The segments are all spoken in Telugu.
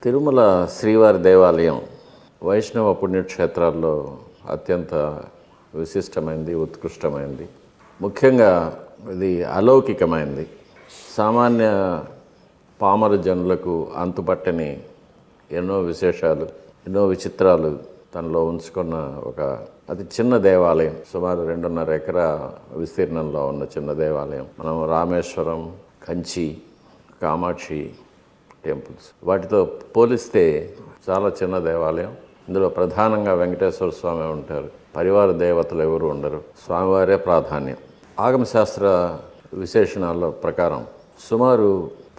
తిరుమల శ్రీవారి దేవాలయం వైష్ణవ పుణ్యక్షేత్రాల్లో అత్యంత విశిష్టమైనది, ఉత్కృష్టమైనది. ముఖ్యంగా ఇది అలౌకికమైనది. సామాన్య పామర జనులకు అంతుపట్టని ఎన్నో విశేషాలు, ఎన్నో విచిత్రాలు తనలో ఉంచుకున్న ఒక అతి చిన్న దేవాలయం. సుమారు 2.5 ఎకరా విస్తీర్ణంలో ఉన్న చిన్న దేవాలయం. మనం రామేశ్వరం, కంచి, కామాక్షి టెంపుల్స్ వాటితో పోలిస్తే చాలా చిన్న దేవాలయం. ఇందులో ప్రధానంగా వెంకటేశ్వర స్వామి ఉంటారు. పరివార దేవతలు ఎవరు ఉండరు. స్వామివారే ప్రాధాన్యం. ఆగమశాస్త్ర విశేషణాల ప్రకారం సుమారు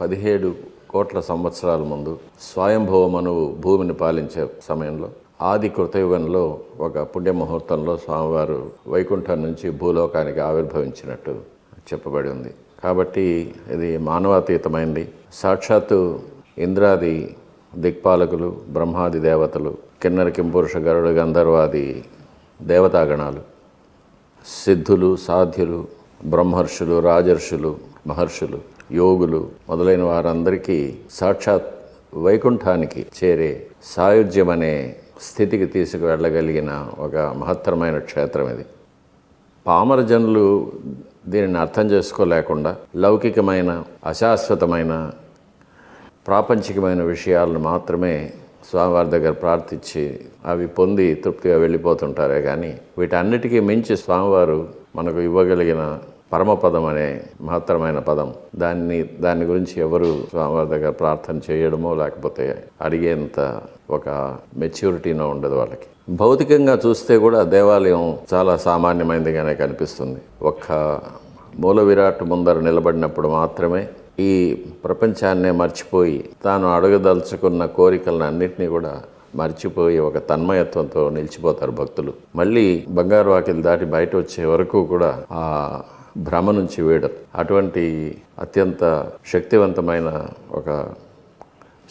17 కోట్ల సంవత్సరాల ముందు స్వయంభవ మనువు భూమిని పాలించే సమయంలో ఆది కృతయుగంలో ఒక పుణ్యముహూర్తంలో స్వామివారు వైకుంఠం నుంచి భూలోకానికి ఆవిర్భవించినట్టు చెప్పబడి ఉంది. కాబట్టి ఇది మానవాతీతమైంది. సాక్షాత్తు ఇంద్రాది దిక్పాలకులు, బ్రహ్మాది దేవతలు, కిన్నర కింపురుష గరుడ గంధర్వాది దేవతాగణాలు, సిద్ధులు, సాధ్యులు, బ్రహ్మర్షులు, రాజర్షులు, మహర్షులు, యోగులు మొదలైన వారందరికీ సాక్షాత్ వైకుంఠానికి చేరే సాయుధ్యం అనే స్థితికి తీసుకువెళ్ళగలిగిన ఒక మహత్తరమైన క్షేత్రం ఇది. పామర జనులు దీనిని అర్థం చేసుకోలేకుండా లౌకికమైన, అశాశ్వతమైన, ప్రాపంచికమైన విషయాలను మాత్రమే స్వామివారి దగ్గర ప్రార్థించి అవి పొంది తృప్తిగా వెళ్ళిపోతుంటారే కానీ వీటన్నిటికీ మించి స్వామివారు మనకు ఇవ్వగలిగిన పరమపదం అనే మహత్తరమైన పదం, దాని గురించి ఎవరు స్వామివారి దగ్గర ప్రార్థన చేయడమో లేకపోతే అడిగేంత ఒక మెచ్యూరిటీనో ఉండదు వాళ్ళకి. భౌతికంగా చూస్తే కూడా దేవాలయం చాలా సామాన్యమైనదిగానే కనిపిస్తుంది. ఒక్క మూల విరాట్ ముందర నిలబడినప్పుడు మాత్రమే ఈ ప్రపంచాన్నే మర్చిపోయి తాను అడగదలుచుకున్న కోరికలను అన్నింటినీ కూడా మర్చిపోయి ఒక తన్మయత్వంతో నిలిచిపోతారు భక్తులు. మళ్ళీ బంగారు వాకిలు దాటి బయట వచ్చే వరకు కూడా ఆ భ్రమ నుంచి వేయడం. అటువంటి అత్యంత శక్తివంతమైన ఒక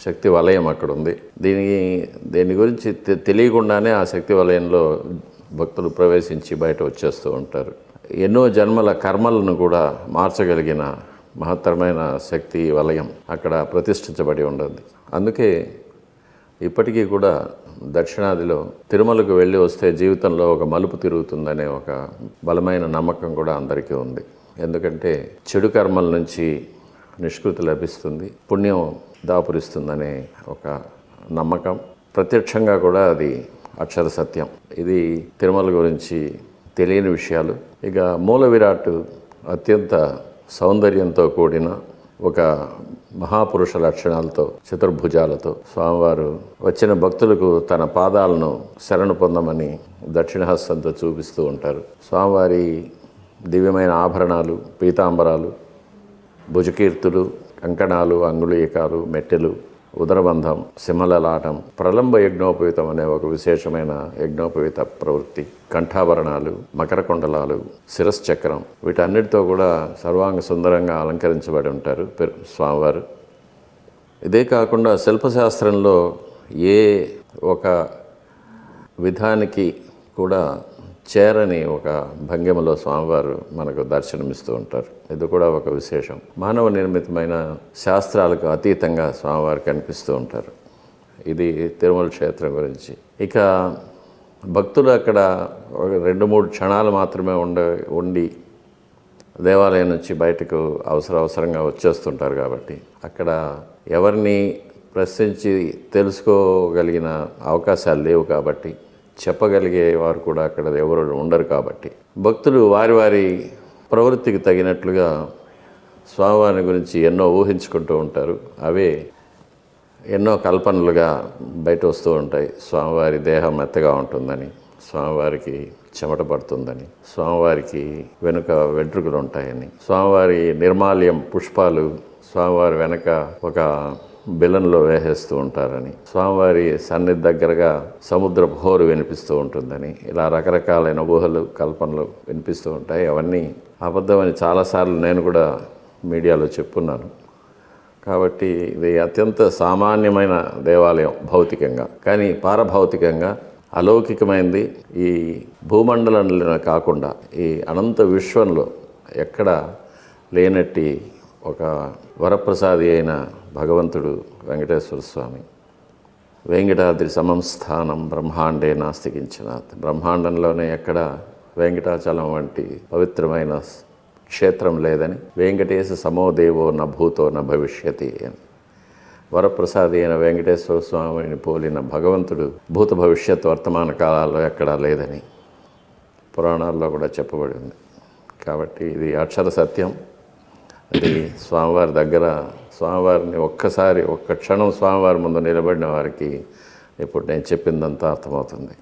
శక్తి వలయం అక్కడ ఉంది. దీని గురించి తెలియకుండానే ఆ శక్తి వలయంలో భక్తులు ప్రవేశించి బయట వచ్చేస్తూ ఉంటారు. ఎన్నో జన్మల కర్మలను కూడా మార్చగలిగిన మహత్తరమైన శక్తి వలయం అక్కడ ప్రతిష్ఠించబడి ఉండదు. అందుకే ఇప్పటికీ కూడా దక్షిణాదిలో తిరుమలకు వెళ్ళి వస్తే జీవితంలో ఒక మలుపు తిరుగుతుందనే ఒక బలమైన నమ్మకం కూడా అందరికీ ఉంది. ఎందుకంటే చెడు కర్మల నుంచి నిష్కృతి లభిస్తుంది, పుణ్యం దాపురిస్తుందనే ఒక నమ్మకం. ప్రత్యక్షంగా కూడా అది అక్షర సత్యం. ఇది తిరుమల గురించి తెలియని విషయాలు. ఇక మూల విరాట్ అత్యంత సౌందర్యంతో కూడిన ఒక మహాపురుష లక్షణాలతో, చతుర్భుజాలతో స్వామివారు వచ్చిన భక్తులకు తన పాదాలను శరణు పొందమని దక్షిణహస్తంతో చూపిస్తూ ఉంటారు. స్వామివారి దివ్యమైన ఆభరణాలు, పీతాంబరాలు, భుజకీర్తులు, కంకణాలు, అంగుళీకాలు, మెట్టెలు, ఉదరబంధం, సింహలలాటం, ప్రలంబ యజ్ఞోపవీతం అనే ఒక విశేషమైన యజ్ఞోపవీత ప్రవృత్తి, కంఠాభరణాలు, మకర కుండలాలు, శిరశ్చక్రం, వీటన్నిటితో కూడా సర్వాంగ సుందరంగా అలంకరించబడి ఉంటారు స్వామివారు. ఇదే కాకుండా శిల్పశాస్త్రంలో ఏ ఒక విధానికి కూడా చేరని ఒక భంగిమలో స్వామివారు మనకు దర్శనమిస్తూ ఉంటారు. ఇది కూడా ఒక విశేషం. మానవ నిర్మితమైన శాస్త్రాలకు అతీతంగా స్వామివారు కనిపిస్తూ ఉంటారు. ఇది తిరుమల క్షేత్రం గురించి. ఇక భక్తులు అక్కడ 2-3 క్షణాలు మాత్రమే ఉండి దేవాలయం నుంచి బయటకు అవసరంగా వచ్చేస్తుంటారు. కాబట్టి అక్కడ ఎవరిని ప్రశ్నించి తెలుసుకోగలిగిన అవకాశాలు లేవు. కాబట్టి చెప్పగలిగే వారు కూడా అక్కడ ఎవరు ఉండరు. కాబట్టి భక్తులు వారి ప్రవృత్తికి తగినట్లుగా స్వామివారి గురించి ఎన్నో ఊహించుకుంటూ ఉంటారు. అవే ఎన్నో కల్పనలుగా బయట వస్తూ ఉంటాయి. స్వామివారి దేహం మెత్తగా ఉంటుందని, స్వామివారికి చెమట పడుతుందని, స్వామివారికి వెనుక వెంట్రుకలు ఉంటాయని, స్వామివారి నిర్మాల్యం పుష్పాలు స్వామివారి వెనక ఒక బిలంలో వేసేస్తూ ఉంటారని, స్వామివారి సన్నిధి దగ్గరగా సముద్రపు హోరు వినిపిస్తూ ఉంటుందని, ఇలా రకరకాలైన ఊహలు, కల్పనలు వినిపిస్తూ ఉంటాయి. అవన్నీ అబద్ధమని చాలాసార్లు నేను కూడా మీడియాలో చెప్పున్నాను. కాబట్టి ఇది అత్యంత సామాన్యమైన దేవాలయం భౌతికంగా, కానీ పారభౌతికంగా అలౌకికమైనది. ఈ భూమండలంలో కాకుండా ఈ అనంత విశ్వంలో ఎక్కడ లేనట్టి ఒక వరప్రసాది అయిన భగవంతుడు వెంకటేశ్వర స్వామి. వెంకటాద్రి సమం స్థానం బ్రహ్మాండే నాస్తికించినాత్. బ్రహ్మాండంలోనే ఎక్కడ వెంకటాచలం వంటి పవిత్రమైన క్షేత్రం లేదని, వెంకటేశ సమోదేవో న భూతో న భవిష్యతి అని. వరప్రసాది అయిన వెంకటేశ్వర స్వామిని పోలిన భగవంతుడు భూత భవిష్యత్ వర్తమాన కాలాల్లో ఎక్కడా లేదని పురాణాల్లో కూడా చెప్పబడి ఉంది. కాబట్టి ఇది అక్షర సత్యం. అది స్వామివారి దగ్గర స్వామివారిని ఒక్క క్షణం స్వామివారి ముందు నిలబడిన వారికి ఇప్పుడు నేను చెప్పిందంతా అర్థమవుతుంది.